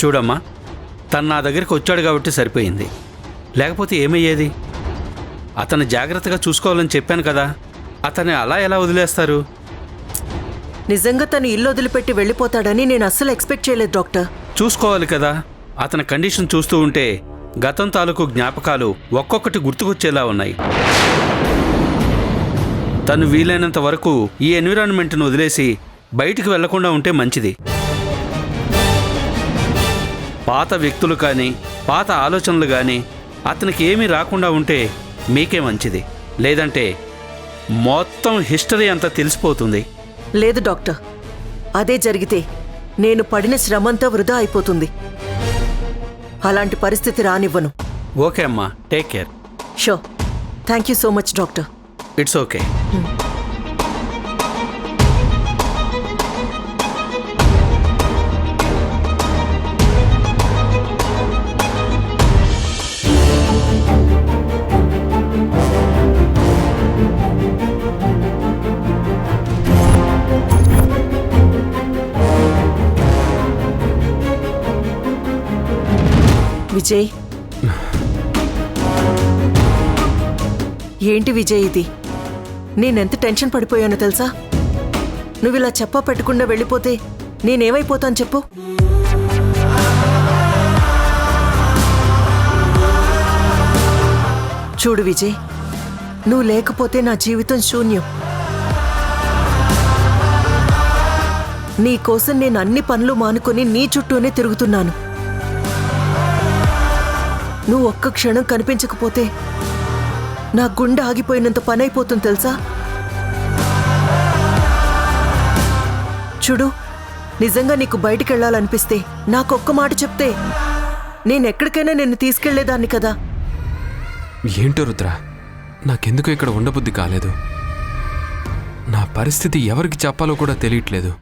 చూడమ్మా, తను నా దగ్గరికి వచ్చాడు కాబట్టి సరిపోయింది, లేకపోతే ఏమయ్యేది? అతను జాగ్రత్తగా చూసుకోవాలని చెప్పాను కదా, అతన్ని అలా ఎలా వదిలేస్తారు? నిజంగా తను ఇల్లు వదిలిపెట్టి వెళ్ళిపోతాడని నేను అస్సలు ఎక్స్పెక్ట్ చేయలేదు డాక్టర్. చూసుకోవాలి కదా. అతని కండిషన్ చూస్తూ ఉంటే గతం తాలూకు జ్ఞాపకాలు ఒక్కొక్కటి గుర్తుకొచ్చేలా ఉన్నాయి. తను వీలైనంత వరకు ఈ ఎన్విరాన్మెంట్ను వదిలేసి బయటికి వెళ్లకుండా ఉంటే మంచిది. పాత వ్యక్తులు కానీ పాత ఆలోచనలు కానీ అతనికి ఏమీ రాకుండా ఉంటే మీకే మంచిది. లేదంటే మొత్తం హిస్టరీ అంతా తెలిసిపోతుంది. లేదు డాక్టర్, అదే జరిగితే నేను పడిన శ్రమంతా వృధా అయిపోతుంది. అలాంటి పరిస్థితి రానివ్వను. ఓకే అమ్మా, take care. Show, thank you so much doctor. It's okay. Vijay, ఏంటి విజయ్ ఇది? నేనెంత టెన్షన్ పడిపోయానో తెలుసా? నువ్విలా చెప్పా పెట్టకుండా వెళ్ళిపోతే నేనేమైపోతాను చెప్పు? చూడు విజయ్, నువ్వు లేకపోతే నా జీవితం శూన్యం. నీ కోసం నేను అన్ని పనులు మానుకొని నీ చుట్టూనే తిరుగుతున్నాను. నువ్వు ఒక్క క్షణం కనిపించకపోతే నా గుండె ఆగిపోయినంత పని అయిపోతుంది తెలుసా? చూడు, నిజంగా నీకు బయటికి వెళ్ళాలనిపిస్తే నాకొక్క మాట చెప్తే నేనెక్కడికైనా నిన్ను తీసుకెళ్లేదాన్ని కదా. ఏంటో రుద్ర, నాకెందుకు ఇక్కడ ఉండబుద్ధి కాలేదు. నా పరిస్థితి ఎవరికి చెప్పాలో కూడా తెలియట్లేదు.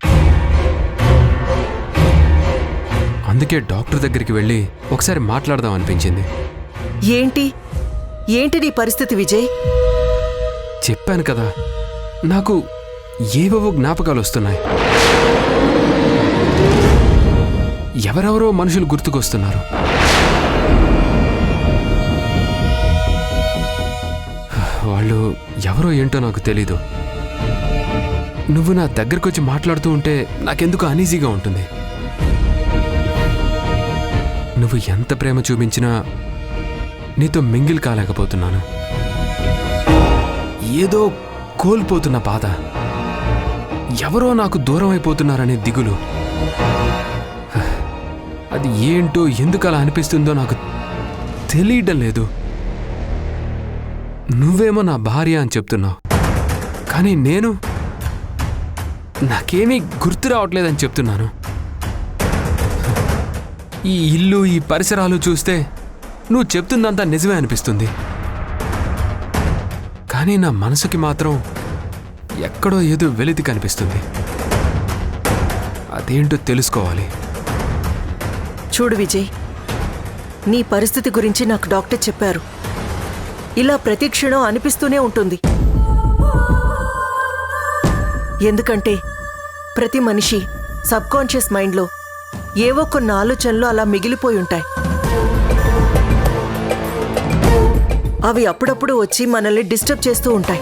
అందుకే డాక్టర్ దగ్గరికి వెళ్ళి ఒకసారి మాట్లాడదాం అనిపించింది. ఏంటి ఏంటి నీ పరిస్థితి విజయ్? చెప్పాను కదా, నాకు ఏవేవో జ్ఞాపకాలు వస్తున్నాయి. ఎవరెవరో మనుషులు గుర్తుకొస్తున్నారు. వాళ్ళు ఎవరో ఏంటో నాకు తెలీదు. నువ్వు నా దగ్గరకు వచ్చి మాట్లాడుతూ ఉంటే నాకెందుకు అనీజీగా ఉంటుంది. నువ్వు ఎంత ప్రేమ చూపించినా నీతో మింగిల్ కాలేకపోతున్నాను. ఏదో కోల్పోతున్న బాధ, ఎవరో నాకు దూరం అయిపోతున్నారనే దిగులు. అది ఏంటో ఎందుకు అలా అనిపిస్తుందో నాకు తెలియడం లేదు. నువ్వేమో నా భార్య అని చెప్తున్నావు, కానీ నేను నాకేమీ గుర్తు రావట్లేదని చెప్తున్నాను. ఈ ఇల్లు, ఈ పరిసరాలు చూస్తే నువ్వు చెప్తుందంతా నిజమే అనిపిస్తుంది. కానీ నా మనసుకి మాత్రం ఎక్కడో ఏదో వెలితి కనిపిస్తుంది. అదేంటో తెలుసుకోవాలి. చూడు విజయ్, నీ పరిస్థితి గురించి నాకు డాక్టర్ చెప్పారు. ఇలా ప్రతి క్షణం అనిపిస్తూనే ఉంటుంది. ఎందుకంటే ప్రతి మనిషి సబ్కాన్షియస్ మైండ్లో ఏవో కొన్ని ఆలోచనలు అలా మిగిలిపోయి ఉంటాయి. అవి అప్పుడప్పుడు వచ్చి మనల్ని డిస్టర్బ్ చేస్తూ ఉంటాయి.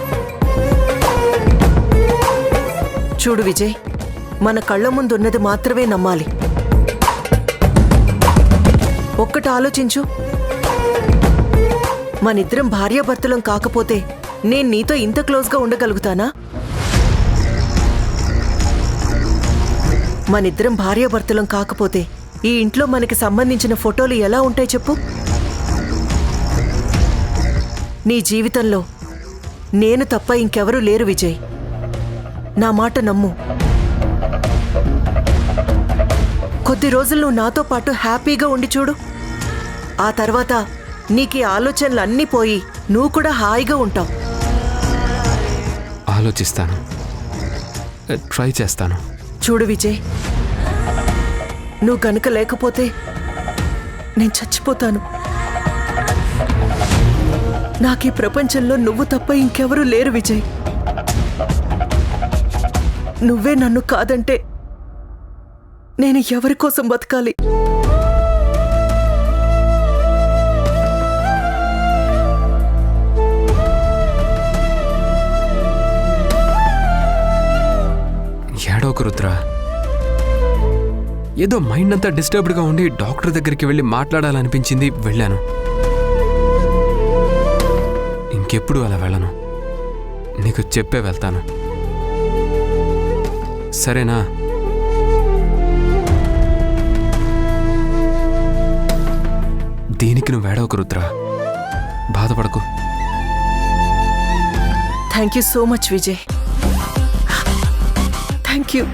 చూడు విజయ్, మన కళ్ళ ముందున్నది మాత్రమే నమ్మాలి. ఒక్కటి ఆలోచించు, మనిద్దరం భార్యాభర్తలం కాకపోతే నేను నీతో ఇంత క్లోజ్గా ఉండగలుగుతానా? మనిద్దరం భార్యాభర్తలం కాకపోతే ఈ ఇంట్లో మనకి సంబంధించిన ఫోటోలు ఎలా ఉంటాయి చెప్పు? నీ జీవితంలో నేను తప్ప ఇంకెవరూ లేరు విజయ్. నా మాట నమ్ము. కొద్ది రోజులు నువ్వు నాతో పాటు హ్యాపీగా ఉండి చూడు. ఆ తర్వాత నీకీ ఆలోచనలు అన్నీ పోయి నువ్వు కూడా హాయిగా ఉంటావు. ఆలోచిస్తాను, ట్రై చేస్తాను. చూడు విజయ్, నువ్వు గనుక లేకపోతే నేను చచ్చిపోతాను. నాకు ఈ ప్రపంచంలో నువ్వు తప్ప ఇంకెవరూ లేరు విజయ్. నువ్వే నన్ను కాదంటే నేను ఎవరి కోసం బతకాలి? ఏడోక రుద్ర. ఏదో మైండ్ అంతా డిస్టర్బ్డ్గా ఉండి డాక్టర్ దగ్గరికి వెళ్ళి మాట్లాడాలనిపించింది, వెళ్ళాను. ఇంకెప్పుడు అలా వెళ్ళను. నీకు చెప్పే వెళ్తాను, సరేనా? దీనికి నువ్వు ఏడవకు రుద్ర, బాధపడకు. Thank you so much Vijay, thank you.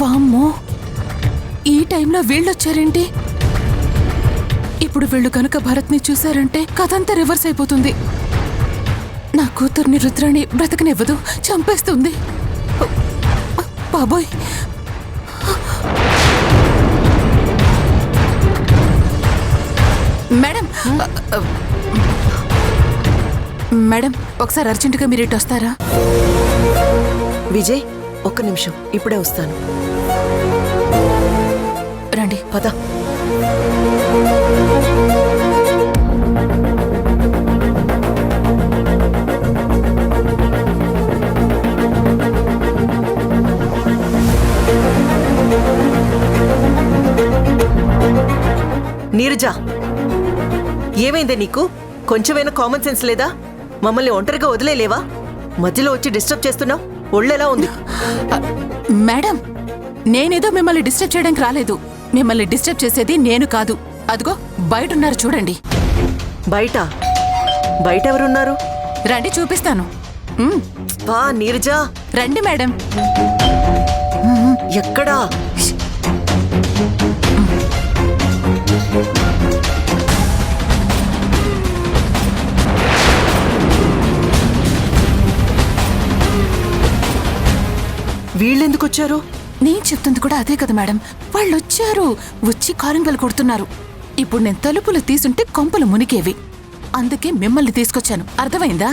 వామ్మో, ఈ టైంలో వీళ్ళొచ్చారేంటి? ఇప్పుడు వీళ్ళు కనుక భరత్ని చూశారంటే కథంతా రివర్స్ అయిపోతుంది. నా కూతుర్ని రుద్రాణి బ్రతకనివ్వదు, చంపేస్తుంది. బాబోయ్, మేడం మేడం, ఒకసారి అర్జెంటుగా మీరు ఇటు వస్తారా? విజయ్, ఒక్క నిమిషం, ఇప్పుడే వస్తాను. రండి. పద. నీరజ, ఏమైందే నీకు? కొంచెమైనా కామన్ సెన్స్ లేదా? మమ్మల్ని ఒంటరిగా వదిలేలేవా? మధ్యలో వచ్చి డిస్టర్బ్ చేస్తున్నావు. ఒళ్ళెలా ఉంది? మేడం, నేనేదో మిమ్మల్ని డిస్టర్బ్ చేయడానికి రాలేదు. మిమ్మల్ని డిస్టర్బ్ చేసేది నేను కాదు. అదిగో బయటున్నారు, చూడండి. బయట? బయట ఎవరున్నారు? రండి, చూపిస్తాను. వా నీరజ, రండి మేడం. ఎక్కడా? వీళ్ళెందుకు వచ్చారు? నేను చెప్తుంది కూడా అదే కదా మేడం. వాళ్ళు వచ్చారు, వచ్చి కాలింగ్ బెల్ కొడుతున్నారు. ఇప్పుడు నేను తలుపులు తీసుంటే కొంపలు మునిగేవి. అందుకే మిమ్మల్ని తీసుకొచ్చాను, అర్థమైందా?